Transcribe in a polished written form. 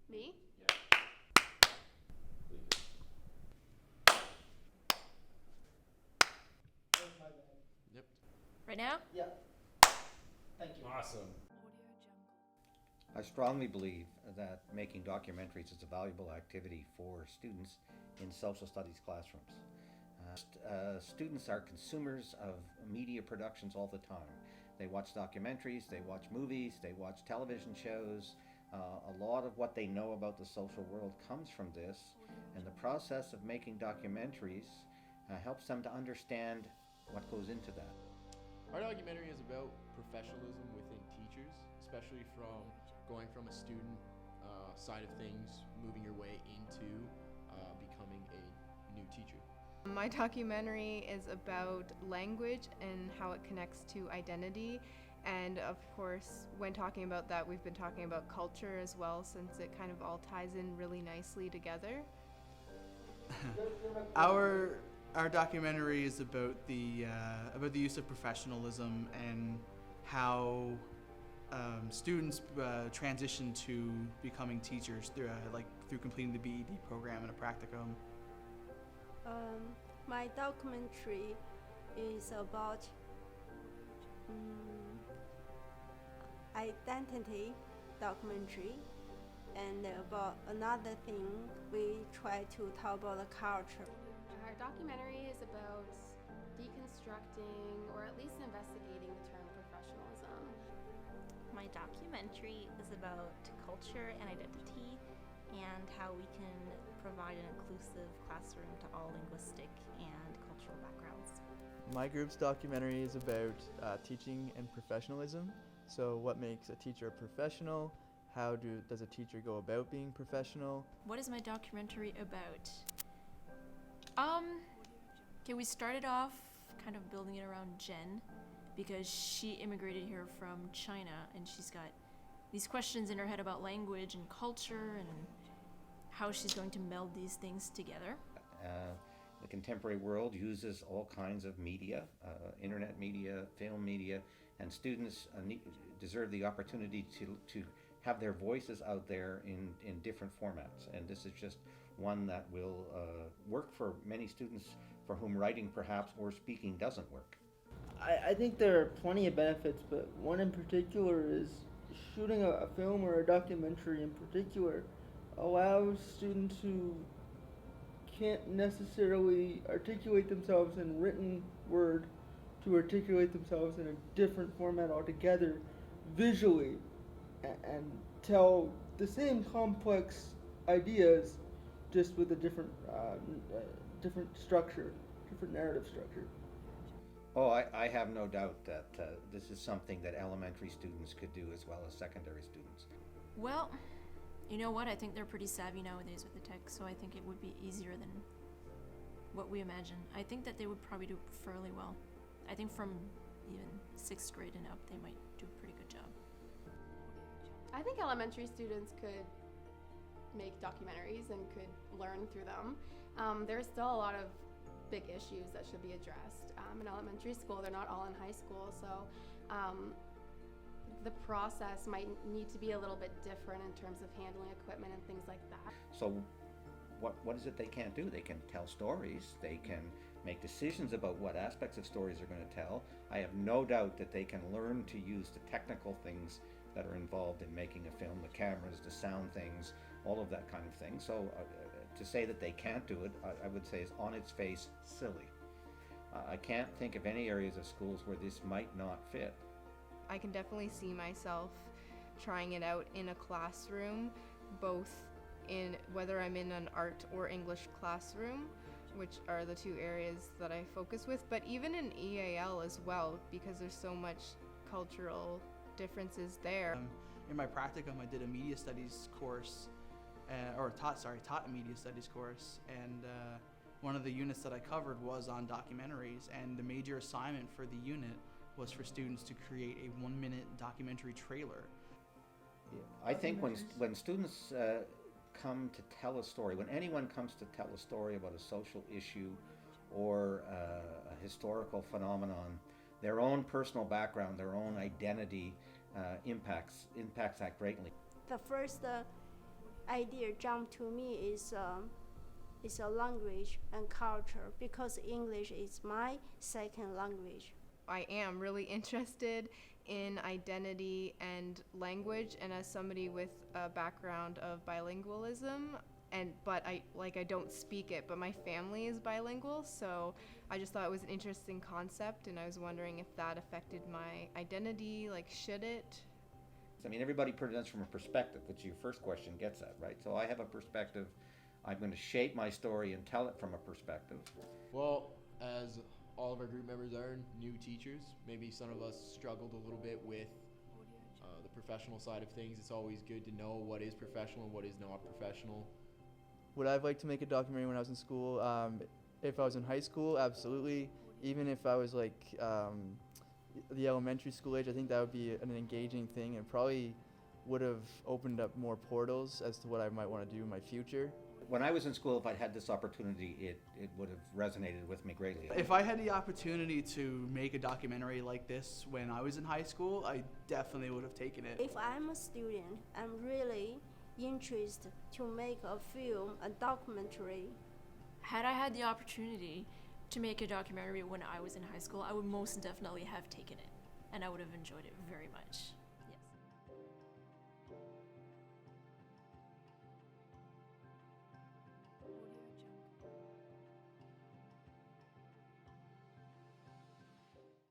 Me? Yep. Right now? Yeah. Thank you. Awesome. I strongly believe that making documentaries is a valuable activity for students in social studies classrooms. Students are consumers of media productions all the time. They watch documentaries, they watch movies, they watch television shows. A lot of what they know about the social world comes from this, and the process of making documentaries helps them to understand what goes into that. Our documentary is about professionalism within teachers, especially from going from a student side of things, moving your way into becoming a new teacher. My documentary is about language and how it connects to identity. And of course, when talking about that, we've been talking about culture as well, since it kind of all ties in really nicely together. Our documentary is about the use of professionalism and how students transition to becoming teachers through completing the BED program and a practicum. My documentary is about identity documentary, and about another thing we try to talk about the culture. Our documentary is about deconstructing or at least investigating the term professionalism. My documentary is about culture and identity and how we can provide an inclusive classroom to all linguistic and cultural backgrounds. My group's documentary is about teaching and professionalism. So what makes a teacher a professional? How does a teacher go about being professional? What is my documentary about? Okay, we started off kind of building it around Jen because she immigrated here from China and she's got these questions in her head about language and culture and how she's going to meld these things together. The contemporary world uses all kinds of media, internet media, film media, and students deserve the opportunity to have their voices out there in different formats. And this is just one that will work for many students for whom writing perhaps or speaking doesn't work. I think there are plenty of benefits, but one in particular is shooting a film or a documentary in particular allows students who can't necessarily articulate themselves in written word to articulate themselves in a different format altogether visually and tell the same complex ideas just with a different structure, different narrative structure. Oh, I have no doubt that this is something that elementary students could do as well as secondary students. Well, you know what? I think they're pretty savvy nowadays with the tech, so I think it would be easier than what we imagine. I think that they would probably do fairly well. I think from even 6th grade and up, they might do a pretty good job. I think elementary students could make documentaries and could learn through them. There's still a lot of big issues that should be addressed in elementary school. They're not all in high school, so the process might need to be a little bit different in terms of handling equipment and things like that. So what is it they can't do? They can tell stories, they can make decisions about what aspects of stories they're going to tell. I have no doubt that they can learn to use the technical things that are involved in making a film, the cameras, the sound things, all of that kind of thing. So to say that they can't do it, I would say is on its face silly. I can't think of any areas of schools where this might not fit. I can definitely see myself trying it out in a classroom, both in whether I'm in an art or English classroom, which are the two areas that I focus with, but even in EAL as well, because there's so much cultural differences there. In my practicum, I did a media studies course, taught a media studies course, and one of the units that I covered was on documentaries, and the major assignment for the unit was for students to create a 1-minute documentary trailer. I think when students come to tell a story, when anyone comes to tell a story about a social issue or a historical phenomenon, their own personal background, their own identity impacts that greatly. The first idea jumped to me is a language and culture, because English is my second language. I am really interested in identity and language, and as somebody with a background of bilingualism, but I don't speak it, but my family is bilingual, so I just thought it was an interesting concept, and I was wondering if that affected my identity. Like, should it? I mean, everybody presents from a perspective, which your first question gets at, right? So I have a perspective. I'm going to shape my story and tell it from a perspective. Well, as all of our group members are new teachers, maybe some of us struggled a little bit with the professional side of things. It's always good to know what is professional and what is not professional. Would I have liked to make a documentary when I was in school? If I was in high school, absolutely. Even if I was like the elementary school age, I think that would be an engaging thing and probably would have opened up more portals as to what I might want to do in my future. When I was in school, if I'd had this opportunity, it would have resonated with me greatly. If I had the opportunity to make a documentary like this when I was in high school, I definitely would have taken it. If I'm a student, I'm really interested to make a film, a documentary. Had I had the opportunity to make a documentary when I was in high school, I would most definitely have taken it, and I would have enjoyed it very much.